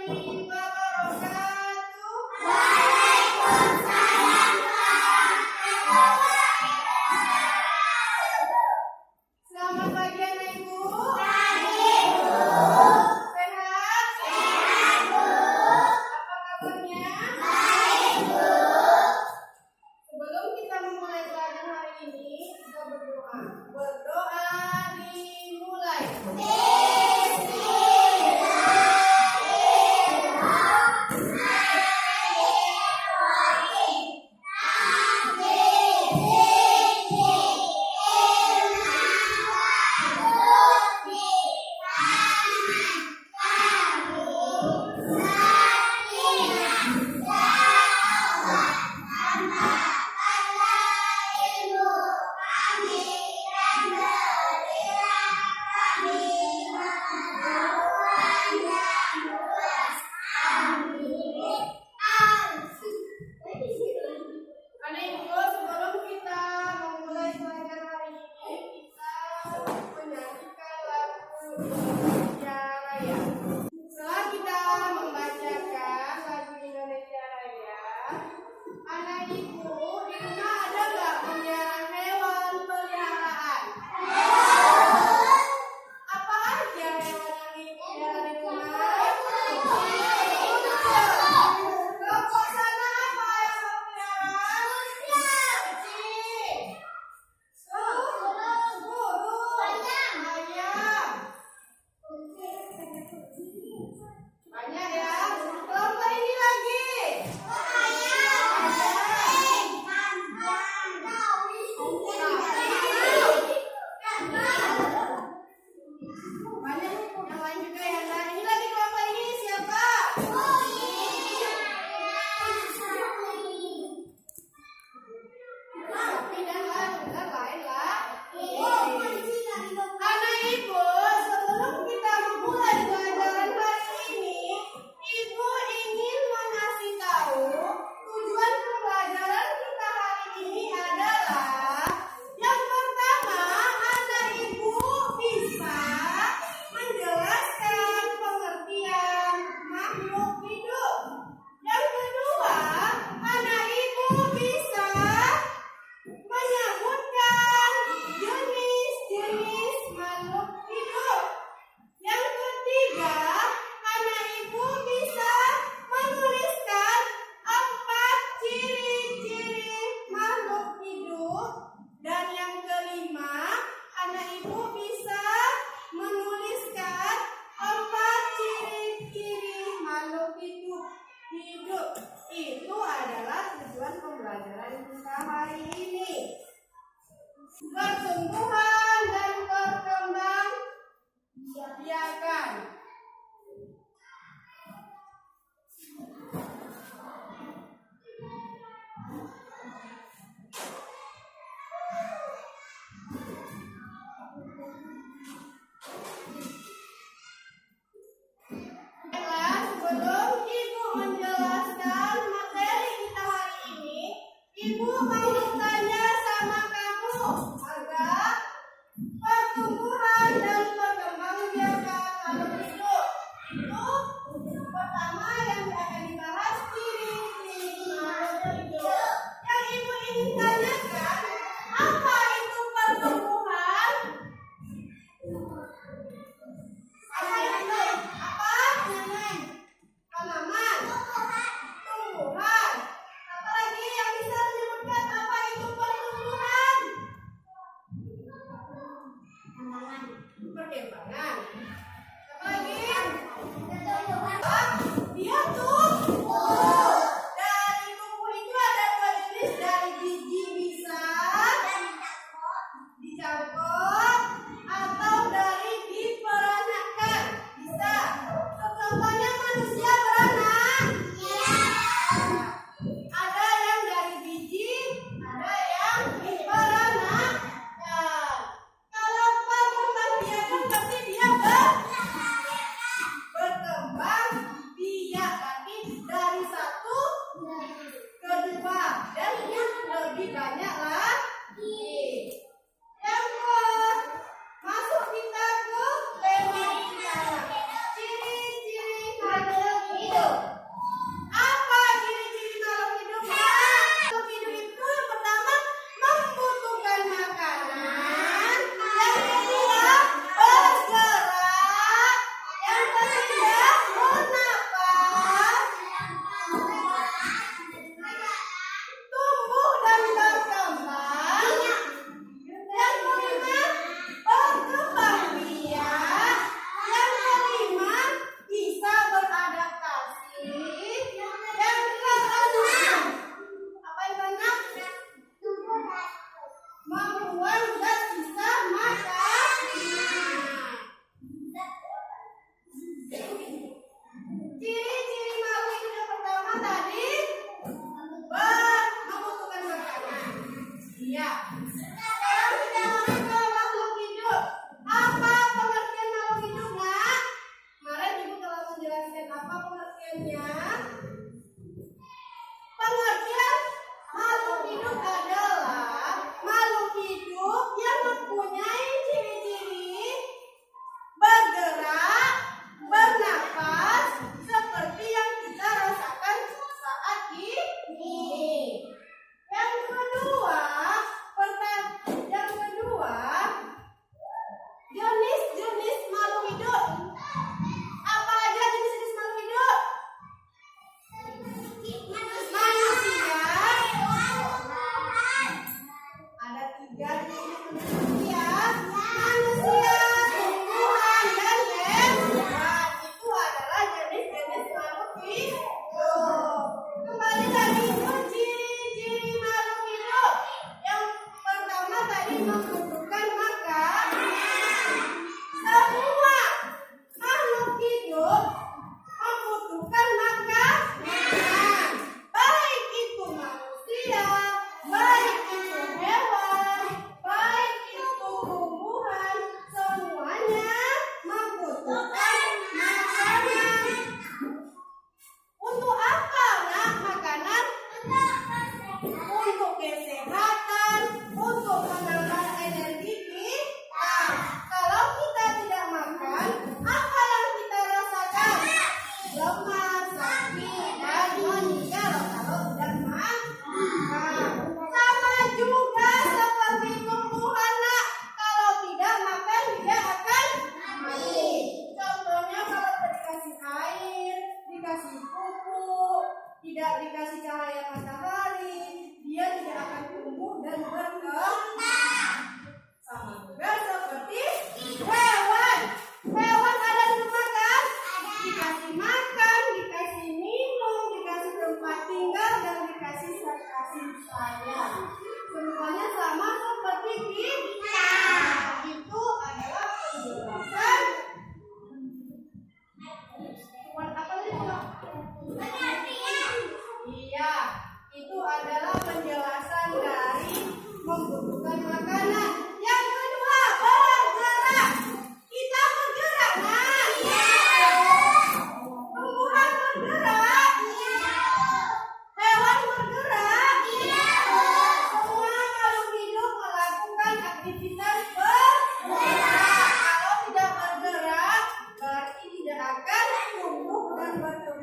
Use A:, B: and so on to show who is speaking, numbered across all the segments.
A: Bismillah.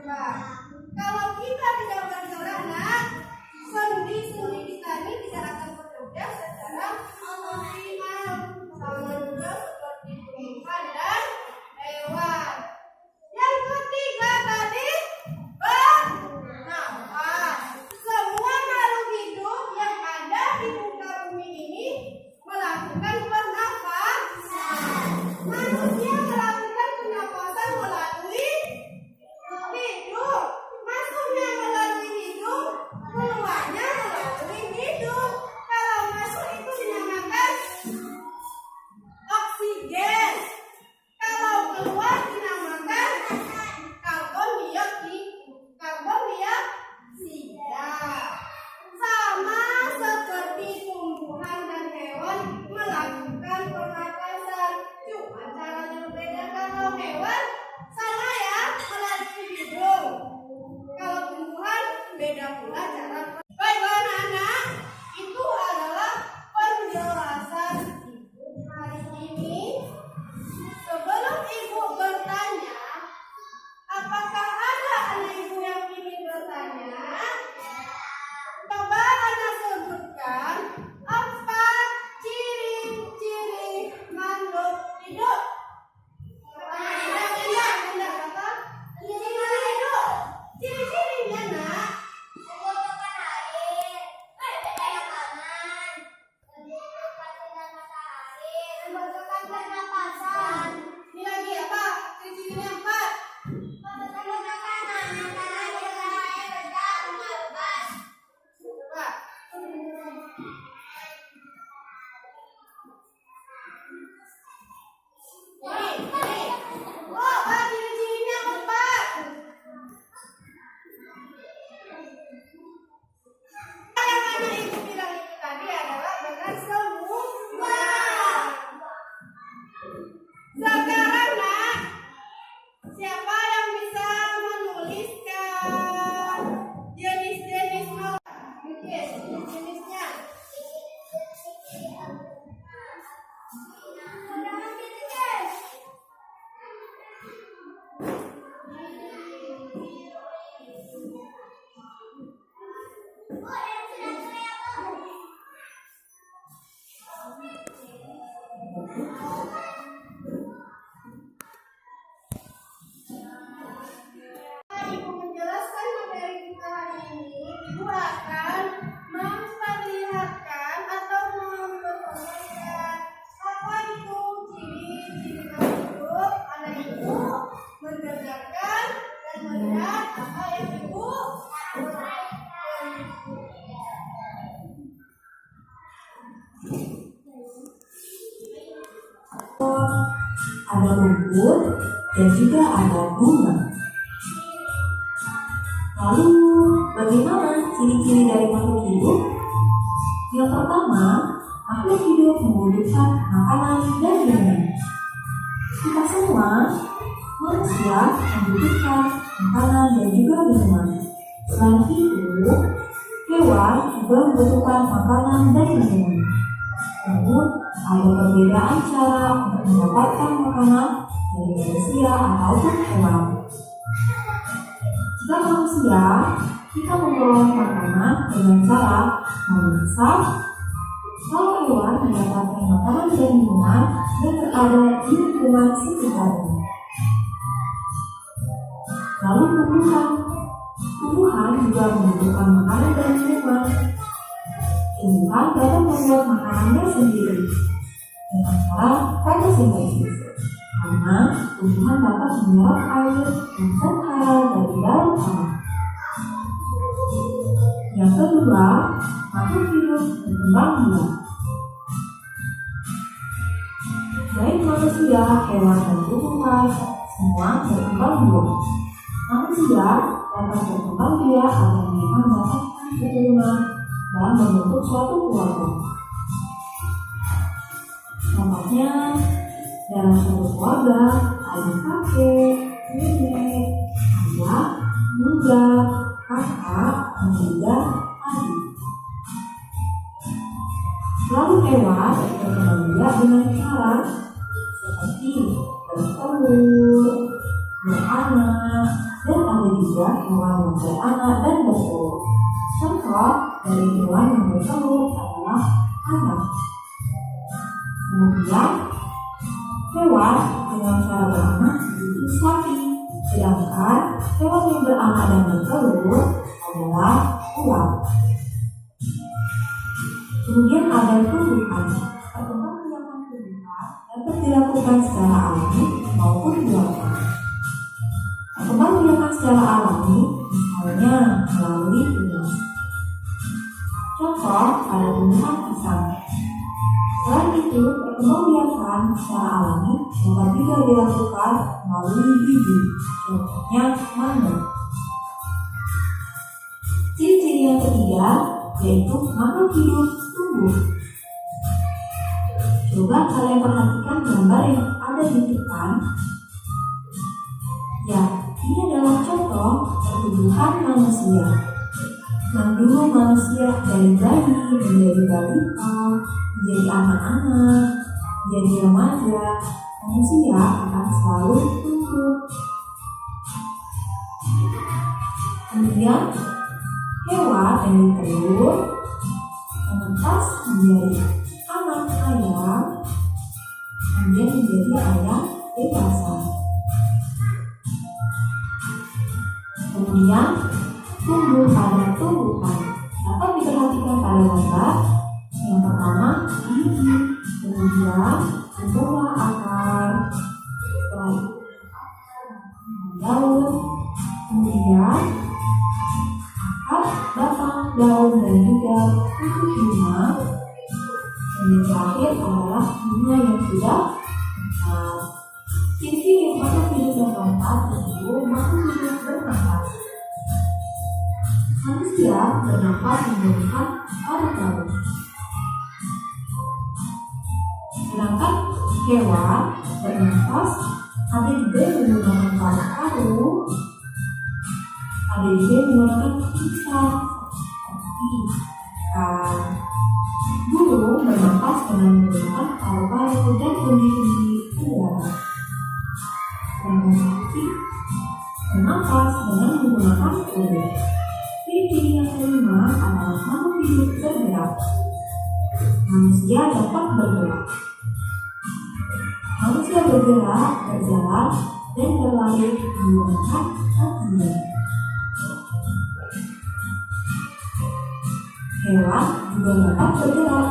A: berkembang. rumput, dan juga ada bunga. Lalu, bagaimana ciri-ciri dari makhluk hidup? Yang pertama, makhluk hidup membutuhkan makanan dan minum. Kita semua, manusia, membutuhkan makanan dan juga minuman. Selain itu, hewan juga membutuhkan makanan dan minuman. Namun, ada perbedaan cara untuk mendapatkan makanan dari manusia ataupun hewan. Jika manusia, kita memperoleh makanan dengan cara memasak. Kalau hewan mendapatkan makanan dan minuman yang berada di lingkungan sekitarnya. Lalu tumbuhan juga membutuhkan makanan dan minuman. Tumbuhan dapat membuat makanannya sendiri dengan cara fotosintesis, karena tumbuhan dapat menyerap air dan zat hara dari dalam tanah. Yang kedua, makhluk hidup berkembang biak. Baik manusia, hewan, dan tumbuhan semua berkembang biak. Manusia dapat berkembang biak agar mereka mendapatkan keturunan dan membentuk suatu keluarga. Contohnya, dalam suatu keluarga ada kakek, nenek, ayah, bunda, kakak, dan juga adik. Lalu hewan berkembang biak dengan cara seperti bertelur, beranak, dan ada juga hewan yang beranak dan bertelur. Contoh dari hewan yang bertelur adalah anak. Kemudian, hewan dengan cara beranak yaitu sapi, sedangkan hewan yang beranak dan bertelur adalah ular. Kemudian ada tumbuhan. Perkembangbiakan tumbuhan dapat dilakukan secara alami maupun buatan. Perkembangbiakan secara alami misalnya melalui tunas. Contoh ada tumbuhan pisang. Selain itu, perkembangbiakan secara alami dapat juga dilakukan melalui biji. Contohnya mangga. Ciri-ciri yang ketiga yaitu makhluk hidup tumbuh. Coba kalian perhatikan gambar yang ada di depan. Ya, ini adalah contoh pertumbuhan manusia. Yang dulu manusia dari bayi menjadi balita, menjadi anak-anak, menjadi remaja, manusia akan selalu tumbuh. Kemudian hewan dari telur menetas menjadi anak ayam, kemudian menjadi ayam dewasa. Kemudian tumbuh pada tumbuhan dapat diperhatikan pada gambar. Yang pertama biji, kemudian membawa akar, setelah itu daun, kemudian akar, batang, daun, dan juga kutu bunga. Dan yang terakhir adalah bunga yang sudah besar. Ciri-ciri makhluk hidup yang keempat yaitu makhluk hidup bernafas. Manusia bernafas menggunakan paru-paru. Sedangkan hewan bernafas ada juga yang menggunakan paru-paru, ada juga yang menggunakan pisang seperti ikan. Burung bernafas dengan menggunakan paru-paru dan kendi-kendi udara. Sedangkan sapi bernafas dengan menggunakan kulit. Ciri yang kelima adalah makhluk hidup bergerak. Manusia dapat bergerak. Manusia bergerak, berjalan, dan berlari menggunakan kakinya. Hewan juga dapat bergerak.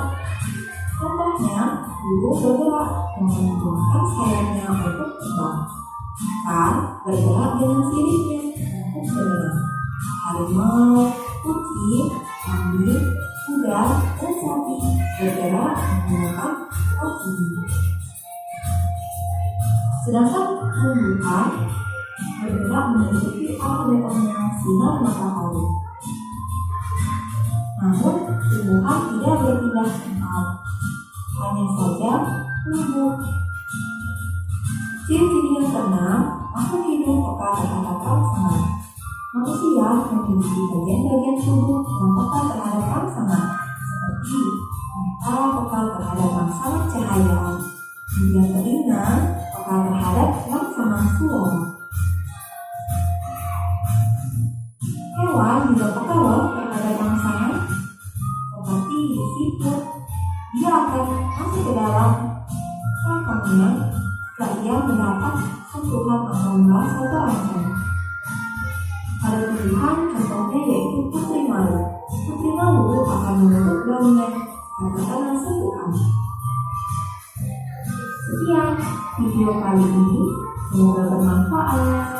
A: Contohnya, burung bergerak dengan menggunakan sayapnya untuk terbang. Ikan bergerak dengan siripnya untuk berenang. Harimau, kucing, kambing, kuda, dan sapi bergerak menggunakan kakinya. Sedangkan tumbuhan bergerak mengikuti arah datangnya sinar matahari. Namun, tumbuhan tidak berpindah tempat, hanya saja tumbuh. Ciri-ciri yang keenam, makhluk hidup peka terhadap rangsangan. Manusia memiliki bagian-bagian tubuh yang peka terhadap rangsangan, seperti mata peka terhadap rangsangan cahaya, juga telinga peka terhadap rangsangan suara. Hewan juga peka loh terhadap rangsangan, seperti siput. Dia akan masuk ke dalam rangkangnya jika ia mendapat sentuhan atau merasa terancam. Pada tumbuhan contohnya yaitu putri malu. Putri malu akan menutup daunnya jika terkena sentuhan. Sekian video kali ini, semoga bermanfaat.